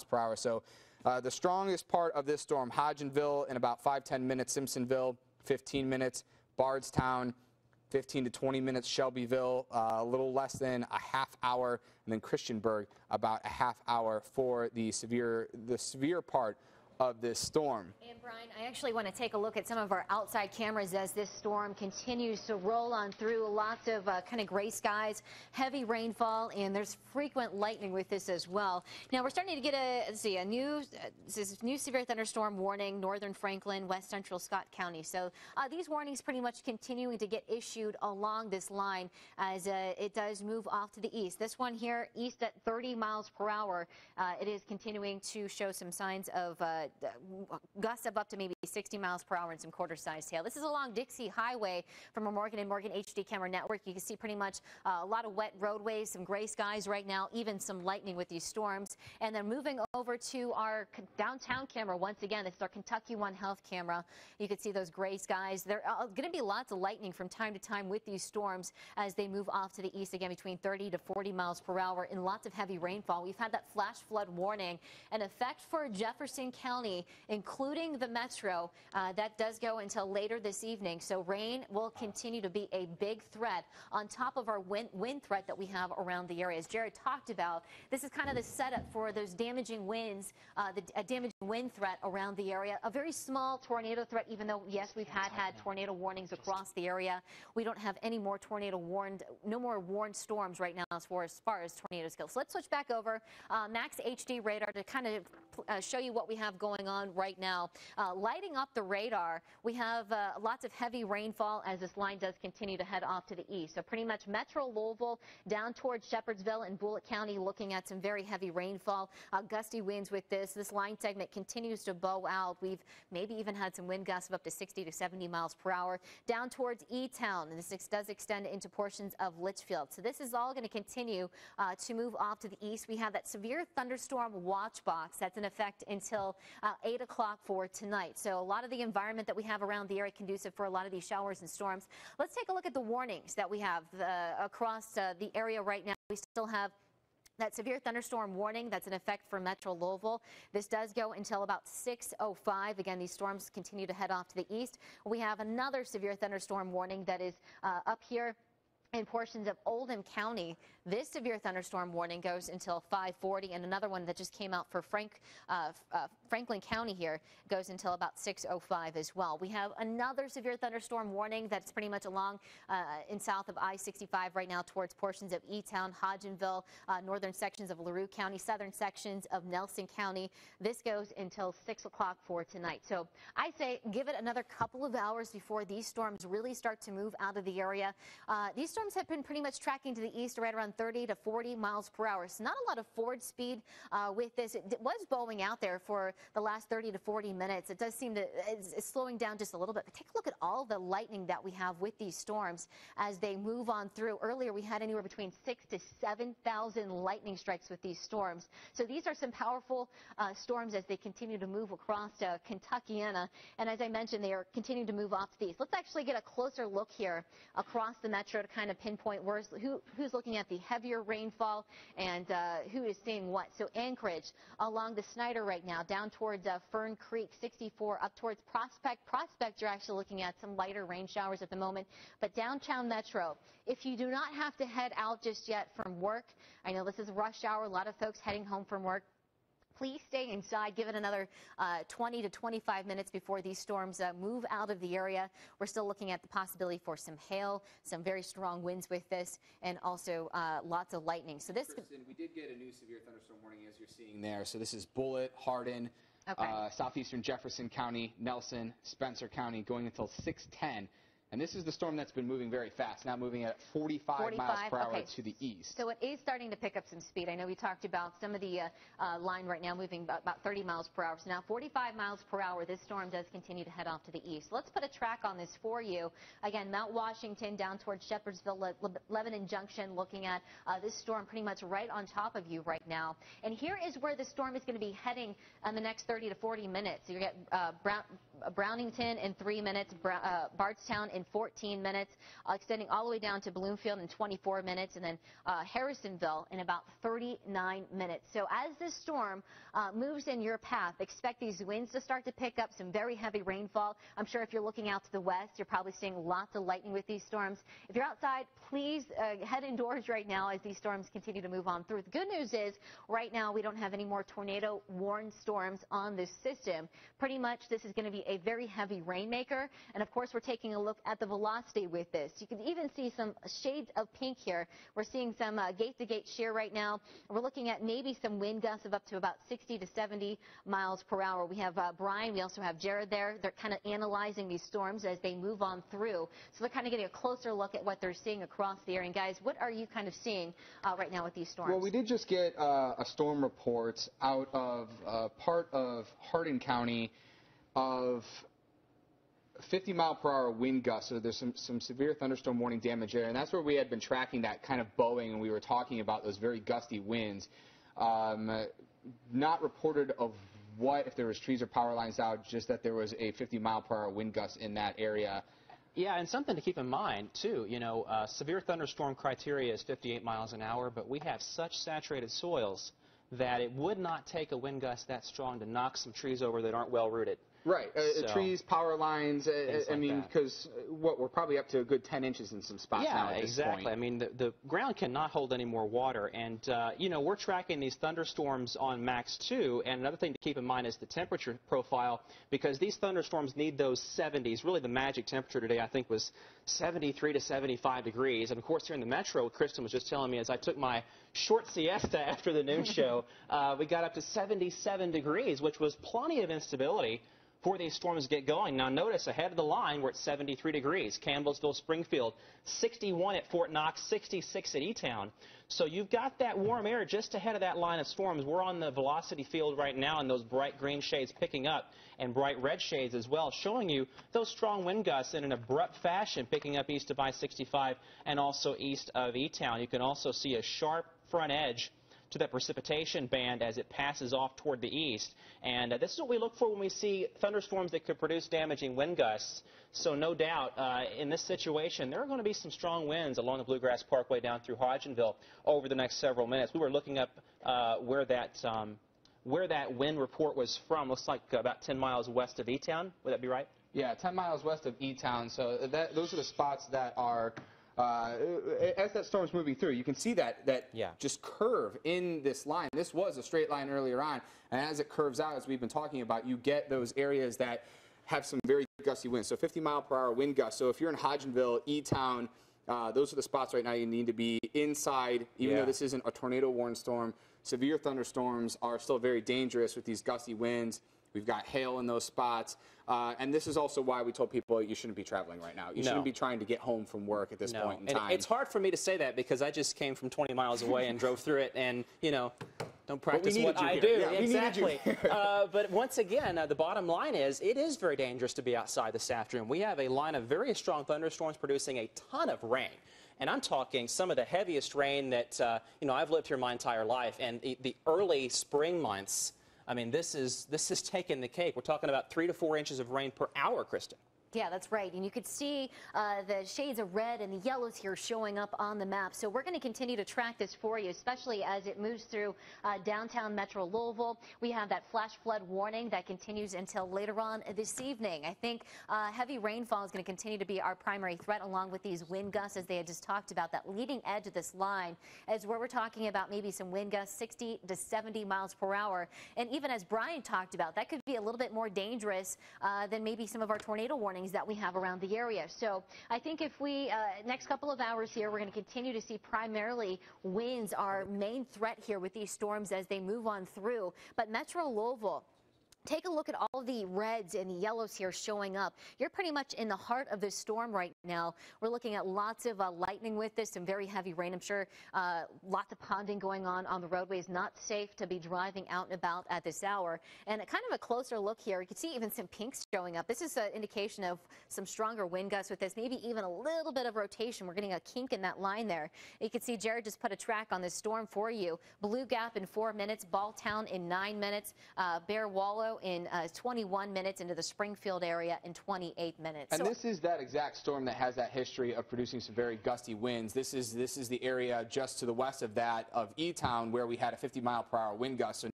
per hour. So the strongest part of this storm, Hodgenville in about 5-10 minutes, Simpsonville 15 minutes, Bardstown 15 to 20 minutes, Shelbyville a little less than a half hour, and then Christiansburg about a half hour for the severe part of this storm. And Brian, I actually want to take a look at some of our outside cameras as this storm continues to roll on through. Lots of kind of gray skies, heavy rainfall, and there's frequent lightning with this as well. Now we're starting to get a new severe thunderstorm warning, northern Franklin, west central Scott County. So these warnings pretty much continuing to get issued along this line as it does move off to the east. This one here, east at 30 miles per hour, it is continuing to show some signs of gusts of up to maybe 60 miles per hour and some quarter-sized hail. This is along Dixie Highway from our Morgan & Morgan HD camera network. You can see pretty much a lot of wet roadways, some gray skies right now, even some lightning with these storms. And then moving over to our downtown camera once again. This is our Kentucky One Health camera. You can see those gray skies. There are going to be lots of lightning from time to time with these storms as they move off to the east again between 30 to 40 miles per hour and lots of heavy rainfall. We've had that flash flood warning in effect for Jefferson County, including the metro. That does go until later this evening. So rain will continue to be a big threat on top of our wind threat that we have around the area. As Jared talked about, this is kind of the setup for those damaging winds, the damaging wind threat around the area. A very small tornado threat, even though, yes, we've had tornado warnings across the area. We don't have any more no more warned storms right now as far as tornadoes go. So let's switch back over Max HD radar to kind of show you what we have going on right now. Lighting up the radar, we have lots of heavy rainfall as this line does continue to head off to the east. So pretty much Metro Louisville down towards Shepherdsville and Bullitt County looking at some very heavy rainfall, gusty winds with this. This line segment continues to bow out. We've maybe even had some wind gusts of up to 60 to 70 miles per hour down towards E-Town, and this does extend into portions of Litchfield. So this is all going to continue to move off to the east. We have that severe thunderstorm watch box that's in effect until 8 o'clock for tonight. So a lot of the environment that we have around the area conducive for a lot of these showers and storms. Let's take a look at the warnings that we have across the area right now. We still have that severe thunderstorm warning that's in effect for Metro Louisville. This does go until about 6:05. Again, these storms continue to head off to the east. We have another severe thunderstorm warning that is up here in portions of Oldham County. This severe thunderstorm warning goes until 5:40, and another one that just came out for Franklin County here goes until about 6:05 as well. We have another severe thunderstorm warning that's pretty much along in south of I-65 right now towards portions of E-Town, Hodgenville, northern sections of LaRue County, southern sections of Nelson County. This goes until 6 o'clock for tonight. So I say give it another couple of hours before these storms really start to move out of the area. These storms have been pretty much tracking to the east right around 30 to 40 miles per hour. So not a lot of forward speed with this. It was bowing out there for the last 30 to 40 minutes. It does seem to it's slowing down just a little bit. But take a look at all the lightning that we have with these storms as they move on through. Earlier we had anywhere between 6,000 to 7,000 lightning strikes with these storms. So these are some powerful storms as they continue to move across Kentuckiana. And as I mentioned, they are continuing to move off to the east. Let's actually get a closer look here across the metro to kind of pinpoint who's looking at the heavier rainfall and who is seeing what. So Anchorage along the Snyder right now, down towards Fern Creek, 64, up towards Prospect. Prospect, you're actually looking at some lighter rain showers at the moment. But downtown metro, if you do not have to head out just yet from work, I know this is rush hour, a lot of folks heading home from work. Please stay inside. Give it another 20 to 25 minutes before these storms move out of the area. We're still looking at the possibility for some hail, some very strong winds with this, and also lots of lightning. So this, Kristen, we did get a new severe thunderstorm warning, as you're seeing there. So this is Bullitt, Hardin, southeastern Jefferson County, Nelson, Spencer County, going until 6:10. And this is the storm that's been moving very fast, now moving at 45 miles per hour to the east. So it is starting to pick up some speed. I know we talked about some of the line right now moving about 30 miles per hour. So now 45 miles per hour, this storm does continue to head off to the east. Let's put a track on this for you. Again, Mount Washington down towards Shepherdsville, Lebanon Junction, looking at this storm pretty much right on top of you right now. And here is where the storm is going to be heading in the next 30 to 40 minutes. You get Brownington in 3 minutes, Bardstown in in 14 minutes, extending all the way down to Bloomfield in 24 minutes, and then Harrisonville in about 39 minutes. So as this storm moves in your path, expect these winds to start to pick up, some very heavy rainfall. I'm sure if you're looking out to the west, you're probably seeing lots of lightning with these storms. If you're outside, please head indoors right now as these storms continue to move on through. The good news is right now we don't have any more tornado warned storms on this system. Pretty much this is going to be a very heavy rainmaker, and of course we're taking a look at the velocity with this. You can even see some shades of pink here. We're seeing some gate-to-gate shear right now. We're looking at maybe some wind gusts of up to about 60 to 70 miles per hour. We have Brian, we also have Jared there. They're kind of analyzing these storms as they move on through. So they're kind of getting a closer look at what they're seeing across the area. And guys, what are you kind of seeing right now with these storms? Well, we did just get a storm report out of part of Hardin County of 50-mile-per-hour wind gusts. So there's some severe thunderstorm warning damage there, and that's where we had been tracking that kind of bowing, and we were talking about those very gusty winds. Not reported of what, if there was trees or power lines out, just that there was a 50-mile-per-hour wind gust in that area. Yeah, and something to keep in mind, too, you know, severe thunderstorm criteria is 58 miles an hour, but we have such saturated soils that it would not take a wind gust that strong to knock some trees over that aren't well rooted. Right, trees, power lines, I mean, that. because we're probably up to a good 10 inches in some spots now at this exactly. point. I mean, the ground cannot hold any more water, and, you know, we're tracking these thunderstorms on max 2, and another thing to keep in mind is the temperature profile, because these thunderstorms need those 70s. Really, the magic temperature today, I think, was 73 to 75 degrees, and, of course, here in the metro, Kristen was just telling me as I took my short siesta after the noon show, we got up to 77 degrees, which was plenty of instability before these storms get going. Now notice ahead of the line we're at 73 degrees, Campbellsville, Springfield, 61 at Fort Knox, 66 at E-Town. So you've got that warm air just ahead of that line of storms. We're on the velocity field right now, and those bright green shades picking up, and bright red shades as well, showing you those strong wind gusts in an abrupt fashion picking up east of I-65 and also east of E-Town. You can also see a sharp front edge to that precipitation band as it passes off toward the east. And this is what we look for when we see thunderstorms that could produce damaging wind gusts. So no doubt, in this situation, there are going to be some strong winds along the Bluegrass Parkway down through Hodgenville over the next several minutes. We were looking up where that wind report was from. Looks like about 10 miles west of E-Town. Would that be right? Yeah, 10 miles west of E-Town. So those are the spots that are as that storm's moving through, you can see that just curve in this line. This was a straight line earlier on, and as it curves out, as we've been talking about, you get those areas that have some very gusty winds. So 50-mile-per-hour wind gusts. So if you're in Hodgenville, E-Town, those are the spots right now you need to be inside, even though this isn't a tornado-warned storm. Severe thunderstorms are still very dangerous with these gusty winds. We've got hail in those spots. And this is also why we told people you shouldn't be traveling right now. You shouldn't be trying to get home from work at this point in time. And it's hard for me to say that because I just came from 20 miles away and drove through it and, you know, don't practice what I do. Yeah, exactly. But once again, the bottom line is it is very dangerous to be outside this afternoon. We have a line of very strong thunderstorms producing a ton of rain. And I'm talking some of the heaviest rain that, you know, I've lived here my entire life. And the early spring months, I mean, this is taking the cake. We're talking about 3 to 4 inches of rain per hour, Kristen. Yeah, that's right. And you could see the shades of red and the yellows here showing up on the map. So we're going to continue to track this for you, especially as it moves through downtown Metro Louisville. We have that flash flood warning that continues until later on this evening. I think heavy rainfall is going to continue to be our primary threat, along with these wind gusts, as they had just talked about. That leading edge of this line is where we're talking about maybe some wind gusts 60 to 70 miles per hour. And even as Brian talked about, that could be a little bit more dangerous than maybe some of our tornado warnings that we have around the area. So I think if we, next couple of hours here, we're going to continue to see primarily winds, our main threat here with these storms as they move on through. But Metro Louisville, take a look at all the reds and the yellows here showing up. You're pretty much in the heart of this storm right now. We're looking at lots of lightning with this, some very heavy rain. I'm sure lots of ponding going on the roadways. Not safe to be driving out and about at this hour. And kind of a closer look here, you can see even some pinks showing up. This is an indication of some stronger wind gusts with this, maybe even a little bit of rotation. We're getting a kink in that line there. You can see Jared just put a track on this storm for you. Blue Gap in 4 minutes, Balltown in 9 minutes, Bear Wallow in 21 minutes, into the Springfield area in 28 minutes. And this is that exact storm that that has that history of producing some very gusty winds. This is the area just to the west of that of E-Town where we had a 50-mile-per-hour wind gust. So